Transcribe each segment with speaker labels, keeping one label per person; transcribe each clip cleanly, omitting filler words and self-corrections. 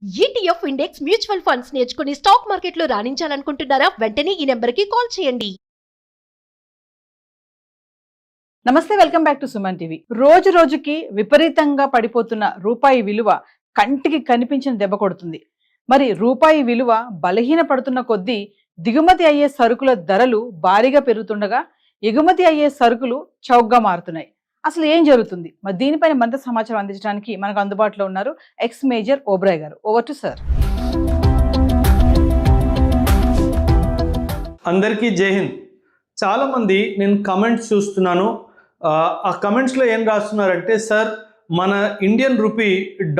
Speaker 1: ETF index mutual funds నేర్చుకుని stock మార్కెట్లో రాణించాలనుకుంటున్నారా? వెంటనే ఈ నెంబర్కి కాల్ చేయండి.
Speaker 2: నమస్తే, welcome back to Suman TV. రోజు రోజుకి విపరీతంగా పడిపోతున్న రూపాయి విలువ కంటికి కనిపించిన దెబ్బ కొడుతుంది. మరి రూపాయి విలువ బలహీన పడుతున్న కొద్దీ దిగుమతి అయ్యే సరుకుల ధరలు భారీగా పెరుగుతుండగా ఎగుమతి అయ్యే సరుకులు చౌకగా మారుతున్నాయి. అసలు ఏం జరుగుతుంది? మరి దీనిపైన మరింత సమాచారం అందించడానికి మనకు అందుబాటులో ఉన్నారు ఎక్స్ మేజర్ ఓబ్రాయ్ గారు. Over to sir.
Speaker 3: అందరికీ జై హింద్. చాలామంది నేను కమెంట్స్ చూస్తున్నాను. ఆ కమెంట్స్లో ఏం రాస్తున్నారంటే, సార్ మన ఇండియన్ రూపీ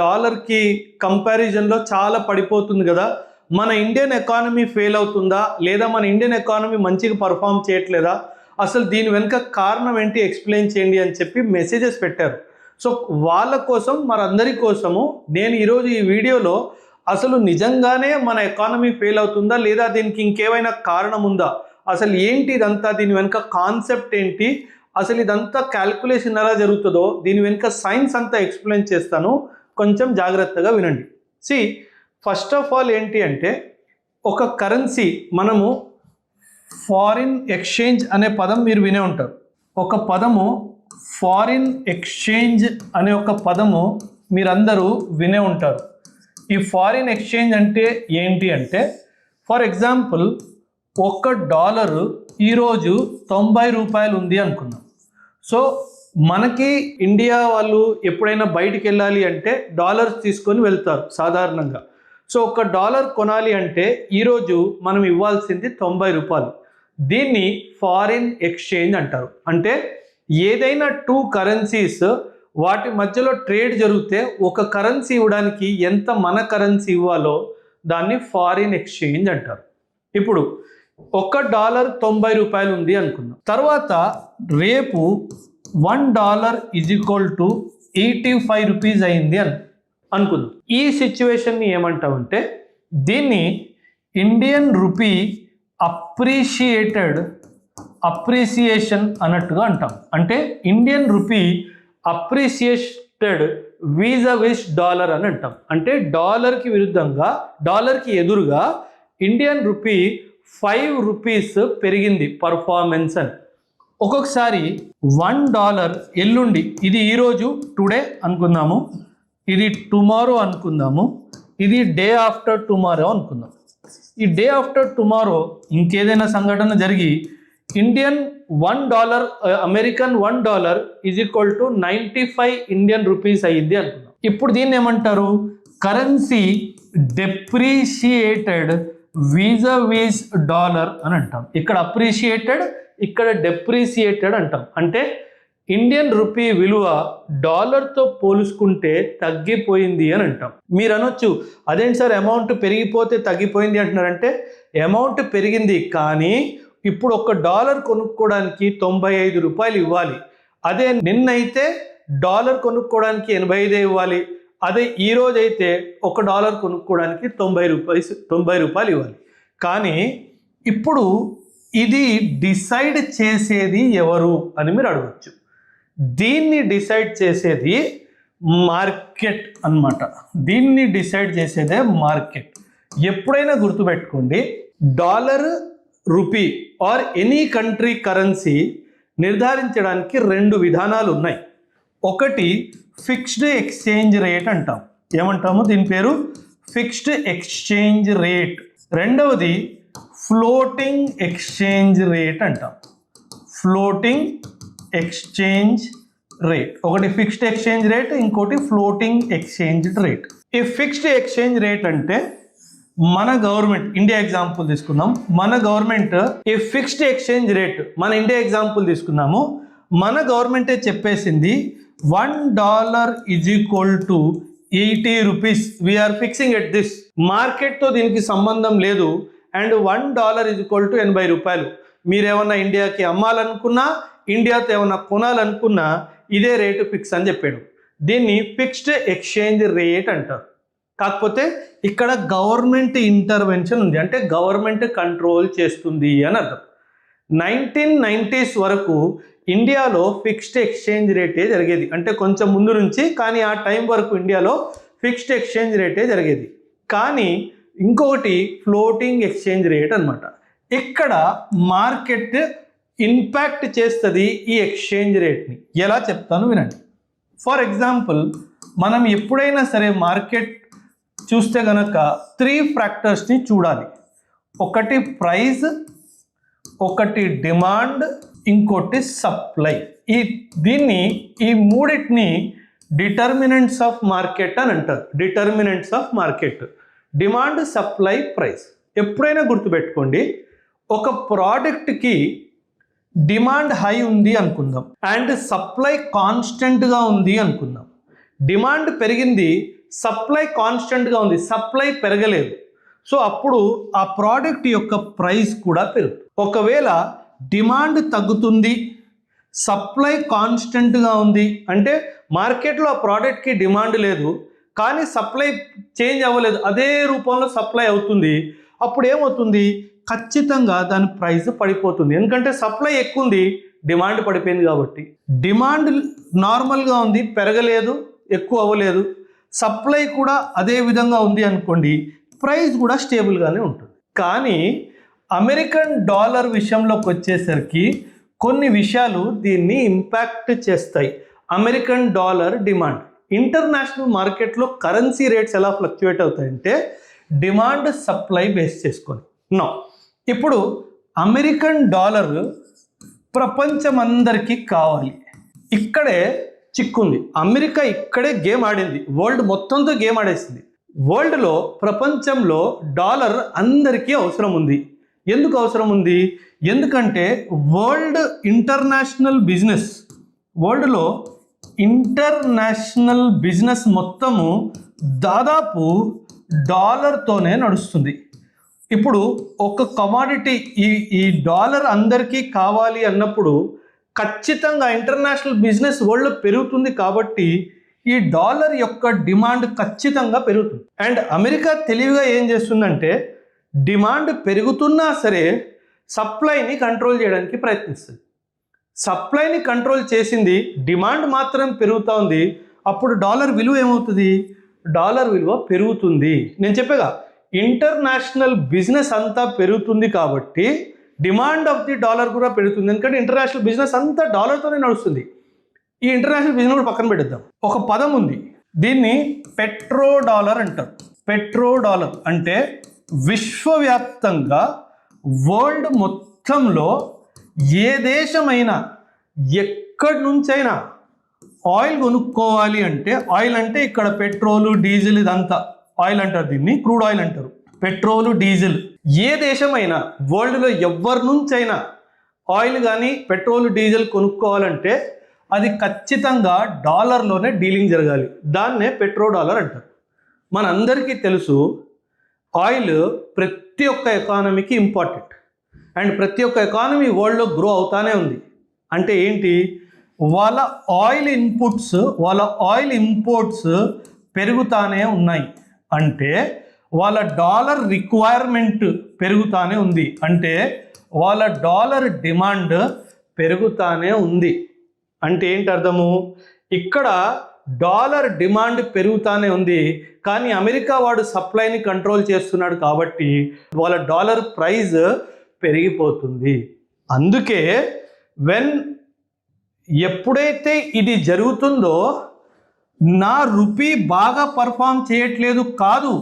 Speaker 3: డాలర్కి కంపారిజన్లో చాలా పడిపోతుంది కదా, మన ఇండియన్ ఎకానమీ ఫెయిల్ అవుతుందా, లేదా మన ఇండియన్ ఎకానమీ మంచిగా పర్ఫామ్ చేయట్లేదా, అసలు దీని వెనుక కారణం ఏంటి, ఎక్స్ప్లెయిన్ చేయండి అని చెప్పి మెసేజెస్ పెట్టారు. సో వాళ్ళ కోసం, మనందరి కోసము నేను ఈరోజు ఈ వీడియోలో అసలు నిజంగానే మన ఎకానమీ ఫెయిల్ అవుతుందా, లేదా దీనికి ఇంకేమైనా కారణం ఉందా, అసలు ఏంటి ఇదంతా, దీని వెనుక కాన్సెప్ట్ ఏంటి, అసలు ఇదంతా క్యాల్కులేషన్ ఎలా జరుగుతుందో దీని వెనుక సైన్స్ అంతా ఎక్స్ప్లెయిన్ చేస్తాను. కొంచెం జాగ్రత్తగా వినండి. ఫస్ట్ ఆఫ్ ఆల్ ఏంటి అంటే, ఒక కరెన్సీ, మనము ఫారిన్ ఎక్స్చేంజ్ అనే పదం మీరు వినే ఉంటారు. ఒక పదము ఫారిన్ ఎక్స్చేంజ్ అనే ఒక పదము మీరందరూ వినే ఉంటారు. ఈ ఫారిన్ ఎక్స్చేంజ్ అంటే ఏంటి అంటే, ఫర్ ఎగ్జాంపుల్ $1 ఈరోజు 90 రూపాయలు ఉంది అనుకుందాం. సో మనకి ఇండియా వాళ్ళు ఎప్పుడైనా బయటికి వెళ్ళాలి అంటే డాలర్స్ తీసుకొని వెళ్తారు సాధారణంగా. సో $1 కొనాలి అంటే ఈరోజు మనం ఇవ్వాల్సింది 90 రూపాయలు. దీన్ని ఫారిన్ ఎక్స్చేంజ్ అంటారు. అంటే ఏదైనా 2 కరెన్సీస్ వాటి మధ్యలో ట్రేడ్ జరిగితే ఒక కరెన్సీ ఇవ్వడానికి ఎంత మన కరెన్సీ ఇవ్వాలో దాన్ని ఫారిన్ ఎక్స్చేంజ్ అంటారు. ఇప్పుడు $1 90 రూపాయలు ఉంది అనుకుందాం. తర్వాత రేపు $1 = 85 రూపీస్ అయింది అనుకుందాం. ఈ సిచ్యువేషన్ని ఏమంటామంటే, దీన్ని ఇండియన్ రూపీ అప్రిసియేషన్ అన్నట్టుగా అంటాం. అంటే ఇండియన్ రూపీ అప్రిసియేటెడ్ వీజవిస్ డాలర్ అని అంటాం. అంటే డాలర్కి విరుద్ధంగా, డాలర్కి ఎదురుగా ఇండియన్ రూపీ 5 రూపీస్ పెరిగింది పర్ఫార్మెన్స్ అని. ఒక్కొక్కసారి $1 ఎల్లుండి, ఇది ఈరోజు టుడే అనుకుందాము, ఇది టుమారో అనుకుందాము, ఇది డే ఆఫ్టర్ టుమారో అనుకుందాం. ఈ డే ఆఫ్టర్ టుమారో ఇంకేదైనా సంఘటన జరిగి ఇండియన్ $1 అమెరికన్ $1 = 95 ఇండియన్ రూపీస్ అయ్యింది అనుకుందాం. ఇప్పుడు దీన్ని ఏమంటారు? కరెన్సీ డెప్రిషియేటెడ్ వీజవిస్ డాలర్ అని అంటాం. ఇక్కడ అప్రిషియేటెడ్, ఇక్కడ డెప్రిషియేటెడ్ అంటాం. అంటే ఇండియన్ రూపీ విలువ డాలర్తో పోల్చుకుంటే తగ్గిపోయింది అని అంటాం. మీరు అనొచ్చు, అదేంటి సార్ అమౌంట్ పెరిగిపోతే తగ్గిపోయింది అంటున్నారంటే, అమౌంట్ పెరిగింది కానీ ఇప్పుడు $1 కొనుక్కోవడానికి 95 రూపాయలు ఇవ్వాలి. అదే నిన్నైతే డాలర్ కొనుక్కోవడానికి 85 ఇవ్వాలి. అదే ఈరోజు అయితే $1 కొనుక్కోవడానికి 90 రూపాయలు ఇవ్వాలి. కానీ ఇప్పుడు ఇది డిసైడ్ చేసేది ఎవరు అని మీరు అడగచ్చు. దీన్ని డిసైడ్ చేసేది మార్కెట్ అన్నమాట. దీన్ని డిసైడ్ చేసేదే మార్కెట్. ఎప్పుడైనా గుర్తుపెట్టుకోండి, dollar, rupee or any country currency నిర్ధారించడానికి 2 విధానాలు ఉన్నాయి. ఒకటి ఫిక్స్డ్ ఎక్స్చేంజ్ రేట్ అంటాం. ఏమంటాము? దీని పేరు ఫిక్స్డ్ ఎక్స్చేంజ్ రేట్. రెండవది ఫ్లోటింగ్ ఎక్స్చేంజ్ రేట్ అంటాం. Floating exchange rate. ఒకటి ఫిక్స్డ్ ఎక్స్చేంజ్ రేట్, ఇంకోటి ఫ్లోటింగ్ ఎక్స్చేంజ్ రేట్. ఈ ఫిక్స్డ్ ఎక్స్చేంజ్ రేట్ అంటే మన గవర్నమెంట్, ఇండియా ఎగ్జాంపుల్ తీసుకుందాం. మన గవర్నమెంట్ ఈ ఫిక్స్డ్ ఎక్స్చేంజ్ రేట్, మన ఇండియా ఎగ్జాంపుల్ తీసుకుందాము. మన గవర్నమెంటే చెప్పేసింది $1 = 80 rupees. We are fixing at this. మార్కెట్తో దీనికి సంబంధం లేదు. అండ్ $1 = 80 రూపాయలు. మీరేమన్నా ఇండియాకి అమ్మాలనుకున్నా, ఇండియాతో ఏమన్నా కొనాలనుకున్నా ఇదే రేటు ఫిక్స్ అని చెప్పాడు. దీన్ని ఫిక్స్డ్ ఎక్స్చేంజ్ రేట్ అంటారు. కాకపోతే ఇక్కడ గవర్నమెంట్ ఇంటర్వెన్షన్ ఉంది, అంటే గవర్నమెంట్ కంట్రోల్ చేస్తుంది అని అర్థం. 1990s వరకు ఇండియాలో ఫిక్స్డ్ ఎక్స్చేంజ్ రేటే జరిగేది. అంటే కొంచెం ముందు నుంచి, కానీ ఆ టైం వరకు ఇండియాలో ఫిక్స్డ్ ఎక్స్చేంజ్ రేటే జరిగేది. కానీ ఇంకొకటి ఫ్లోటింగ్ ఎక్స్చేంజ్ రేట్ అన్నమాట. ఇక్కడ మార్కెట్ ఇంపాక్ట్ చేస్తుంది ఈ ఎక్స్చేంజ్ రేట్ని. ఎలా చెప్తాను వినండి. ఫర్ ఎగ్జాంపుల్, మనం ఎప్పుడైనా సరే మార్కెట్ చూస్తే కనుక 3 ఫ్యాక్టర్స్ని చూడాలి. ఒకటి ప్రైస్, ఒకటి డిమాండ్, ఇంకోటి సప్లై. ఈ మూడింటిని డిటర్మినెంట్స్ ఆఫ్ మార్కెట్ అని అంటారు. Determinants of market demand, supply, price. ఎప్పుడైనా గుర్తుపెట్టుకోండి, ఒక ప్రోడక్ట్కి డిమాండ్ హై ఉంది అనుకుందాం అండ్ సప్లై కాన్స్టెంట్గా ఉంది అనుకుందాం. డిమాండ్ పెరిగింది, సప్లై కాన్స్టెంట్గా ఉంది, సప్లై పెరగలేదు. సో అప్పుడు ఆ ప్రోడక్ట్ యొక్క ప్రైస్ కూడా పెరుగుతుంది. ఒకవేళ డిమాండ్ తగ్గుతుంది, సప్లై కాన్స్టెంట్గా ఉంది అంటే మార్కెట్లో ఆ ప్రోడక్ట్కి డిమాండ్ లేదు కానీ సప్లై చేంజ్ అవ్వలేదు, అదే రూపంలో సప్లై అవుతుంది. అప్పుడు ఏమవుతుంది, ఖచ్చితంగా దాని ప్రైస్ పడిపోతుంది. ఎందుకంటే సప్లై ఎక్కువ ఉంది, డిమాండ్ పడిపోయింది కాబట్టి. డిమాండ్ నార్మల్గా ఉంది, పెరగలేదు, ఎక్కువ అవ్వలేదు, సప్లై కూడా అదే విధంగా ఉంది అనుకోండి, ప్రైస్ కూడా స్టేబుల్గానే ఉంటుంది. కానీ అమెరికన్ డాలర్ విషయంలోకి వచ్చేసరికి కొన్ని విషయాలు దీన్ని ఇంపాక్ట్ చేస్తాయి. అమెరికన్ డాలర్ డిమాండ్, ఇంటర్నేషనల్ మార్కెట్లో కరెన్సీ రేట్స్ ఎలా ఫ్లక్చువేట్ అవుతాయంటే డిమాండ్ సప్లై బేస్ చేసుకొని. ఇప్పుడు అమెరికన్ డాలర్ ప్రపంచం అందరికీ కావాలి, ఇక్కడే చిక్కుంది. అమెరికా ఇక్కడే గేమ్ ఆడింది, వరల్డ్ మొత్తంతో గేమ్ ఆడేసింది. వరల్డ్లో, ప్రపంచంలో డాలర్ అందరికీ అవసరం ఉంది. ఎందుకు అవసరం ఉంది? ఎందుకంటే వరల్డ్లో ఇంటర్నేషనల్ బిజినెస్ మొత్తము దాదాపు డాలర్తోనే నడుస్తుంది. ఇప్పుడు ఒక కమాడిటీ ఈ డాలర్ అందరికీ కావాలి అన్నప్పుడు ఖచ్చితంగా ఇంటర్నేషనల్ బిజినెస్ వరల్డ్లో పెరుగుతుంది కాబట్టి ఈ డాలర్ యొక్క డిమాండ్ ఖచ్చితంగా పెరుగుతుంది. అండ్ అమెరికా తెలివిగా ఏం చేస్తుందంటే డిమాండ్ పెరుగుతున్నా సరే సప్లైని కంట్రోల్ చేయడానికి ప్రయత్నిస్తుంది. సప్లైని కంట్రోల్ చేసింది, డిమాండ్ మాత్రం పెరుగుతూ ఉంది. అప్పుడు డాలర్ విలువ ఏమవుతుంది? డాలర్ విలువ పెరుగుతుంది. నేను చెప్పేగా ఇంటర్నేషనల్ బిజినెస్ అంతా పెరుగుతుంది కాబట్టి డిమాండ్ ఆఫ్ ది డాలర్ కూడా పెరుగుతుంది. ఎందుకంటే ఇంటర్నేషనల్ బిజినెస్ అంతా డాలర్తోనే నడుస్తుంది. ఈ ఇంటర్నేషనల్ బిజినెస్ కూడా పక్కన పెట్టేద్దాం. ఒక పదం ఉంది, దీన్ని పెట్రో డాలర్ అంటారు. పెట్రో డాలర్ అంటే విశ్వవ్యాప్తంగా వరల్డ్ మొత్తంలో ఏ దేశమైనా ఎక్కడి నుంచైనా ఆయిల్ కొనుక్కోవాలి అంటే, ఆయిల్ అంటే ఇక్కడ పెట్రోలు, డీజిల్, ఇదంతా ఆయిల్ అంటారు, దీన్ని క్రూడ్ ఆయిల్ అంటారు. పెట్రోలు, డీజిల్ ఏ దేశమైనా వరల్డ్లో ఎవరి నుంచైనా ఆయిల్ కానీ పెట్రోల్, డీజిల్ కొనుక్కోవాలంటే అది ఖచ్చితంగా డాలర్లోనే డీలింగ్ జరగాలి. దాన్నే పెట్రో డాలర్ అంటారు. మనందరికీ తెలుసు ఆయిల్ ప్రతి ఒక్క ఎకానమీకి ఇంపార్టెంట్ అండ్ ప్రతి ఒక్క ఎకానమీ వరల్డ్లో గ్రో అవుతానే ఉంది. అంటే ఏంటి, వాళ్ళ ఆయిల్ ఇన్పుట్స్, వాళ్ళ ఆయిల్ ఇంపోర్ట్స్ పెరుగుతానే ఉన్నాయి. అంటే వాళ్ళ డాలర్ రిక్వైర్మెంట్ పెరుగుతానే ఉంది. అంటే వాళ్ళ డాలర్ డిమాండ్ పెరుగుతానే ఉంది. అంటే ఏంటి అర్థము, ఇక్కడ డాలర్ డిమాండ్ పెరుగుతానే ఉంది కానీ అమెరికా వాడు సప్లైని కంట్రోల్ చేస్తున్నాడు కాబట్టి వాళ్ళ డాలర్ ప్రైస్ పెరిగిపోతుంది. అందుకే ఎప్పుడైతే ఇది జరుగుతుందో నా రూపీ బాగా పర్ఫామ్ చేయట్లేదు కాదు,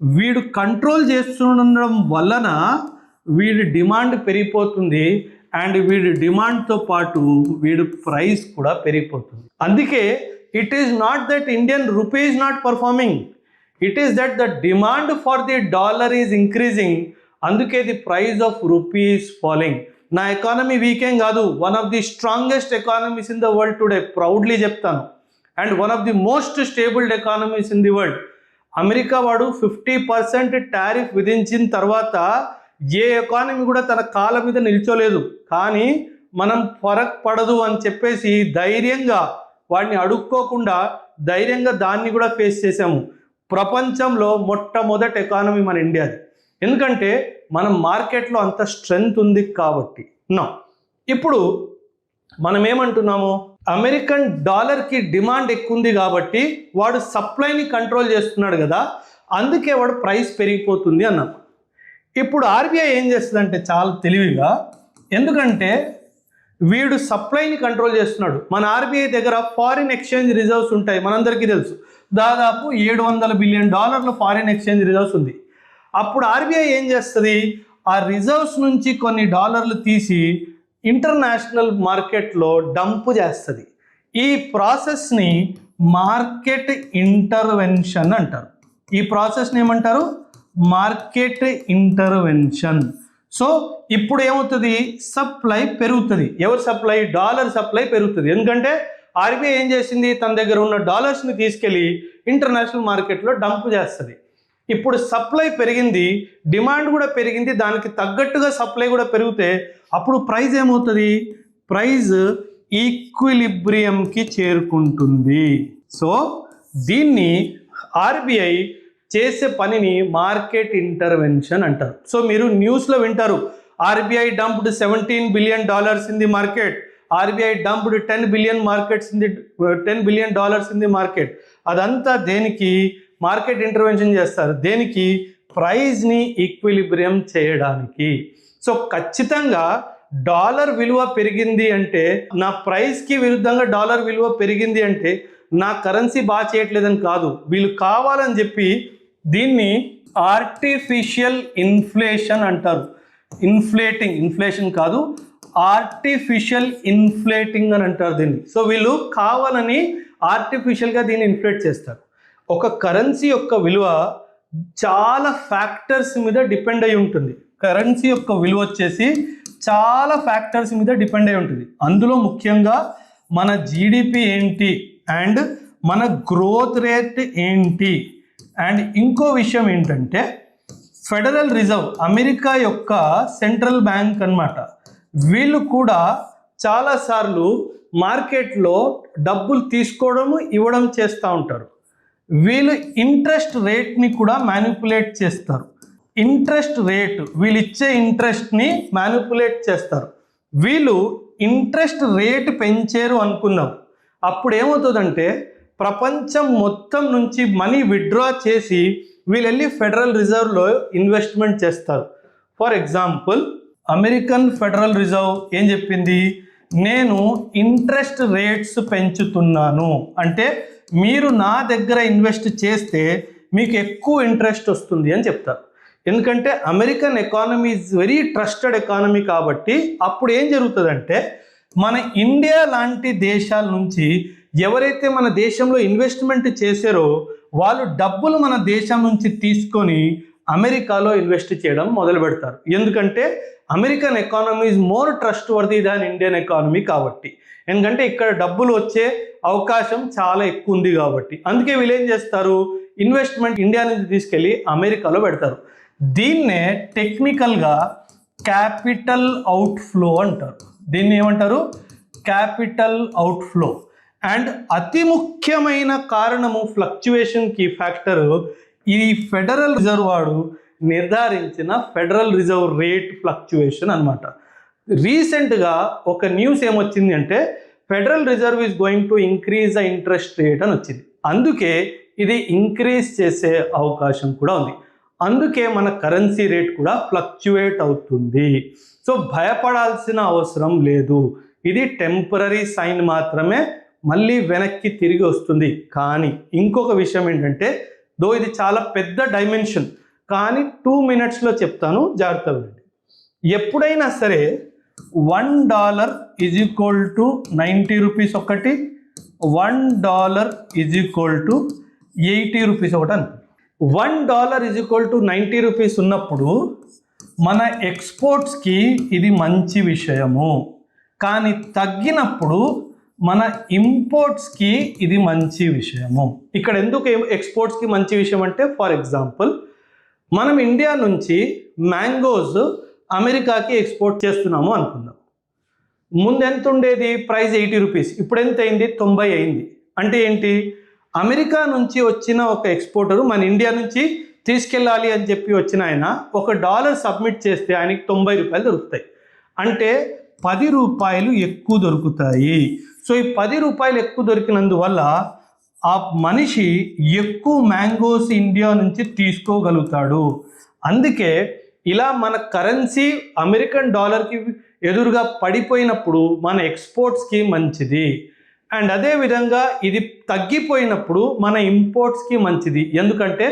Speaker 3: వీడు కంట్రోల్ చేస్తుండడం వలన వీడి డిమాండ్ పెరిగిపోతుంది అండ్ వీడి డిమాండ్తో పాటు వీడి ప్రైస్ కూడా పెరిగిపోతుంది. అందుకే it is not that Indian rupee is not performing, it is that the demand for the dollar is increasing. అందుకే the price of rupee is following. నా ఎకానమీ వీకేం కాదు, one of the strongest economies in the world today, proudly చెప్తాను. And one of the most stabled economies in the world. America వాడు 50% tariff విధించిన తర్వాత ఏ economy కూడా తన కాళ్ళ మీద నిల్చోలేదు. కానీ మనం ఫరక్ పడదు అని చెప్పేసి ధైర్యంగా వాడిని అడుక్కోకుండా ధైర్యంగా దాన్ని కూడా ఫేస్ చేసాము. ప్రపంచంలో మొట్టమొదటి ఎకానమీ మన ఇండియాది. ఎందుకంటే మనం మార్కెట్లో అంత స్ట్రెంగ్త్ ఉంది కాబట్టి. ఇప్పుడు మనం ఏమంటున్నాము, అమెరికన్ డాలర్కి డిమాండ్ ఎక్కువ ఉంది కాబట్టి వాడు సప్లైని కంట్రోల్ చేస్తున్నాడు కదా, అందుకే వాడు ప్రైస్ పెరిగిపోతుంది అన్నాం. ఇప్పుడు ఆర్బీఐ ఏం చేస్తుందంటే చాలా తెలివిగా, ఎందుకంటే వీడు సప్లైని కంట్రోల్ చేస్తున్నాడు. మన ఆర్బీఐ దగ్గర ఫారిన్ ఎక్స్చేంజ్ రిజర్వ్స్ ఉంటాయి, మనందరికీ తెలుసు. దాదాపు $700 బిలియన్ ఫారిన్ ఎక్స్చేంజ్ రిజర్వ్స్ ఉంది. అప్పుడు ఆర్బీఐ ఏం చేస్తుంది, ఆ రిజర్వ్స్ నుంచి కొన్ని డాలర్లు తీసి ఇంటర్నేషనల్ మార్కెట్లో డంప్ చేస్తుంది. ఈ ప్రాసెస్ని మార్కెట్ ఇంటర్వెన్షన్ అంటారు. ఈ ప్రాసెస్ని ఏమంటారు, మార్కెట్ ఇంటర్వెన్షన్. సో ఇప్పుడు ఏమవుతుంది, సప్లై పెరుగుతుంది. ఎవరు సప్లై, డాలర్ సప్లై పెరుగుతుంది. ఎందుకంటే ఆర్బీఐ ఏం చేసింది, తన దగ్గర ఉన్న డాలర్స్ని తీసుకెళ్ళి ఇంటర్నేషనల్ మార్కెట్లో డంప్ చేస్తుంది. ఇప్పుడు సప్లై పెరిగింది, డిమాండ్ కూడా పెరిగింది, దానికి తగ్గట్టుగా సప్లై కూడా పెరిగితే అప్పుడు ప్రైస్ ఏమవుతుంది, ప్రైస్ ఈక్విలిబ్రియంకి చేరుకుంటుంది. సో దీన్ని ఆర్బీఐ చేసే పనిని మార్కెట్ ఇంటర్వెన్షన్ అంటారు. సో మీరు న్యూస్లో వింటారు, RBI dumped $17 billion in the market, RBI dumped $10 billion in the market. అదంతా దేనికి, మార్కెట్ ఇంటర్వెన్షన్ చేస్తారు. దేనికి, ప్రైస్ని ఈక్విలిబ్రియం చేయడానికి. సో ఖచ్చితంగా డాలర్ విలువ పెరిగింది అంటే, నా ప్రైస్కి విరుద్ధంగా డాలర్ విలువ పెరిగింది అంటే నా కరెన్సీ బాగా చేయట్లేదని కాదు, వీళ్ళు కావాలని చెప్పి దీన్ని ఆర్టిఫిషియల్ ఇన్ఫ్లేషన్ అంటారు. ఇన్ఫ్లేషన్ కాదు, ఆర్టిఫిషియల్ ఇన్ఫ్లేటింగ్ అని అంటారు దీన్ని. సో వీళ్ళు కావాలని ఆర్టిఫిషియల్గా దీన్ని ఇన్ఫ్లేట్ చేస్తారు. ఒక కరెన్సీ యొక్క విలువ చాలా ఫ్యాక్టర్స్ మీద డిపెండ్ అయి ఉంటుంది. కరెన్సీ యొక్క విలువ వచ్చేసి చాలా ఫ్యాక్టర్స్ మీద డిపెండ్ అయి ఉంటుంది. అందులో ముఖ్యంగా మన జీడిపి ఏంటి, అండ్ మన గ్రోత్ రేట్ ఏంటి, అండ్ ఇంకో విషయం ఏంటంటే ఫెడరల్ రిజర్వ్, అమెరికా యొక్క సెంట్రల్ బ్యాంక్ అన్నమాట. వీళ్ళు కూడా చాలాసార్లు మార్కెట్లో డబ్బులు తీసుకోవడము ఇవ్వడం చేస్తూ ఉంటారు. వీళ్ళు ఇంట్రెస్ట్ రేట్ని కూడా మ్యానిపులేట్ చేస్తారు. ఇంట్రెస్ట్ రేట్, వీళ్ళు ఇచ్చే ఇంట్రెస్ట్ని మ్యానిపులేట్ చేస్తారు. వీళ్ళు ఇంట్రెస్ట్ రేట్ పెంచారు అనుకుందాం, అప్పుడు ఏమవుతుందంటే ప్రపంచం మొత్తం నుంచి మనీ విత్డ్రా చేసి వీళ్ళు వెళ్ళి ఫెడరల్ రిజర్వ్లో ఇన్వెస్ట్మెంట్ చేస్తారు. For example, American federal reserve ఏం చెప్పింది, నేను ఇంట్రెస్ట్ రేట్స్ పెంచుతున్నాను అంటే మీరు నా దగ్గర ఇన్వెస్ట్ చేస్తే మీకు ఎక్కువ ఇంట్రెస్ట్ వస్తుంది అని చెప్తారు. ఎందుకంటే American economy is very trusted economy కాబట్టి అప్పుడు ఏం జరుగుతుందంటే మన ఇండియా లాంటి దేశాల నుంచి ఎవరైతే మన దేశంలో ఇన్వెస్ట్మెంట్ చేశారో వాళ్ళు డబ్బులు మన దేశం నుంచి తీసుకొని అమెరికాలో ఇన్వెస్ట్ చేయడం మొదలు పెడతారు. ఎందుకంటే American economy is more trust worthy than Indian economy కాబట్టి. ఎందుకంటే ఇక్కడ డబ్బులు వచ్చే అవకాశం చాలా ఎక్కువ ఉంది కాబట్టి. అందుకే వీళ్ళు ఏం చేస్తారు, ఇన్వెస్ట్మెంట్ ఇండియా నుంచి తీసుకెళ్ళి అమెరికాలో పెడతారు. దీన్నే టెక్నికల్గా క్యాపిటల్ అవుట్ఫ్లో అంటారు. దీన్ని ఏమంటారు, క్యాపిటల్ అవుట్ఫ్లో. అండ్ అతి ముఖ్యమైన కారణము ఫ్లక్చువేషన్కి ఫ్యాక్టరు ఈ ఫెడరల్ రిజర్వ్ వాడు నిర్ధారించిన ఫెడరల్ రిజర్వ్ రేట్ ఫ్లక్చువేషన్ అనమాట. రీసెంట్గా ఒక న్యూస్ ఏమొచ్చింది అంటే federal reserve is going to increase the interest rate అని వచ్చింది. అందుకే ఇది ఇంక్రీజ్ చేసే అవకాశం కూడా ఉంది. అందుకే మన కరెన్సీ రేట్ కూడా ఫ్లక్చువేట్ అవుతుంది. సో భయపడాల్సిన అవసరం లేదు, ఇది టెంపరరీ సైన్ మాత్రమే, మళ్ళీ వెనక్కి తిరిగి వస్తుంది. కానీ ఇంకొక విషయం ఏంటంటే, దో ఇది చాలా పెద్ద డైమెన్షన్, కానీ 2 minutesలో చెప్తాను, జాగ్రత్తగా వినండి. ఎప్పుడైనా సరే $1 ఈజ్ ఈక్వల్ టు 90 రూపీస్ ఒకటి, $1 ఈజ్ ఈక్వల్ టు 80 రూపీస్ ఒకటి అని. $1 ఈజ్ ఈక్వల్ టు 90 రూపీస్ ఉన్నప్పుడు మన ఎక్స్పోర్ట్స్కి ఇది మంచి విషయము. కానీ తగ్గినప్పుడు మన ఇంపోర్ట్స్కి ఇది మంచి విషయము. ఇక్కడ ఎందుకు ఎక్స్పోర్ట్స్కి మంచి విషయం అంటే, ఫర్ ఎగ్జాంపుల్ మనం ఇండియా నుంచి మ్యాంగోస్ అమెరికాకి ఎక్స్పోర్ట్ చేస్తున్నాము అనుకుందాం. ముందు ఎంత ఉండేది ప్రైస్ 80 రూపీస్, ఇప్పుడు ఎంత అయింది 90 అయింది. అంటే ఏంటి, అమెరికా నుంచి వచ్చిన ఒక ఎక్స్పోర్టరు మన ఇండియా నుంచి తీసుకెళ్ళాలి అని చెప్పి వచ్చిన ఆయన $1 సబ్మిట్ చేస్తే ఆయనకి 90 రూపాయలు దొరుకుతాయి. అంటే 10 రూపాయలు ఎక్కువ దొరుకుతాయి. సో ఈ 10 రూపాయలు ఎక్కువ దొరికినందువల్ల ఆ మనిషి ఎక్కువ మ్యాంగోస్ ఇండియా నుంచి తీసుకోగలుగుతాడు. అందుకే ఇలా మన కరెన్సీ అమెరికన్ డాలర్కి ఎదురుగా పడిపోయినప్పుడు మన ఎక్స్పోర్ట్స్కి మంచిది. అండ్ అదేవిధంగా ఇది తగ్గిపోయినప్పుడు మన ఇంపోర్ట్స్కి మంచిది. ఎందుకంటే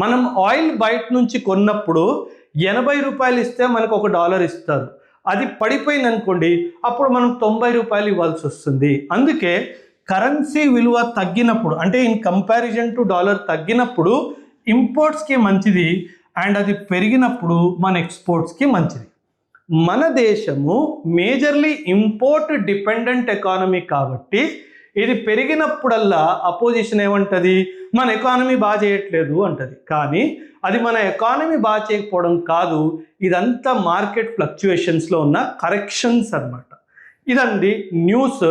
Speaker 3: మనం ఆయిల్ బయట నుంచి కొన్నప్పుడు 80 రూపాయలు ఇస్తే మనకు $1 ఇస్తారు. అది పడిపోయింది అనుకోండి, అప్పుడు మనం 90 రూపాయలు ఇవ్వాల్సి వస్తుంది. అందుకే కరెన్సీ విలువ తగ్గినప్పుడు, అంటే ఇన్ కంపారిజన్ టు డాలర్ తగ్గినప్పుడు ఇంపోర్ట్స్కి మంచిది, అండ్ అది పెరిగినప్పుడు మన ఎక్స్పోర్ట్స్కి మంచిది. మన దేశము మేజర్లీ ఇంపోర్ట్ డిపెండెంట్ ఎకానమీ కాబట్టి ఇది పెరిగినప్పుడల్లా అపోజిషన్ ఏమంటుంది, మన ఎకానమీ బాగా చేయట్లేదు అంటది. కానీ అది మన ఎకానమీ బాగా చేయకపోవడం కాదు, ఇదంతా మార్కెట్ ఫ్లక్చుయేషన్స్లో ఉన్న కరెక్షన్స్ అన్నమాట. ఇదండి న్యూస్.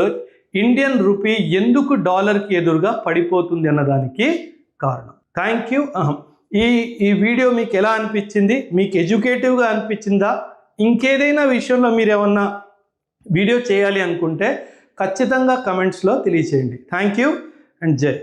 Speaker 3: ఇండియన్ రూపీ ఎందుకు డాలర్కి ఎదురుగా పడిపోతుంది అన్నదానికి కారణం. Thank you. ఈ వీడియో మీకు ఎలా అనిపించింది? మీకు ఎడ్యుకేటివ్గా అనిపించిందా? ఇంకేదైనా విషయంలో మీరు ఏమన్నా వీడియో చేయాలి అనుకుంటే ఖచ్చితంగా కమెంట్స్లో తెలియచేయండి. థ్యాంక్ యూ అండ్ జై.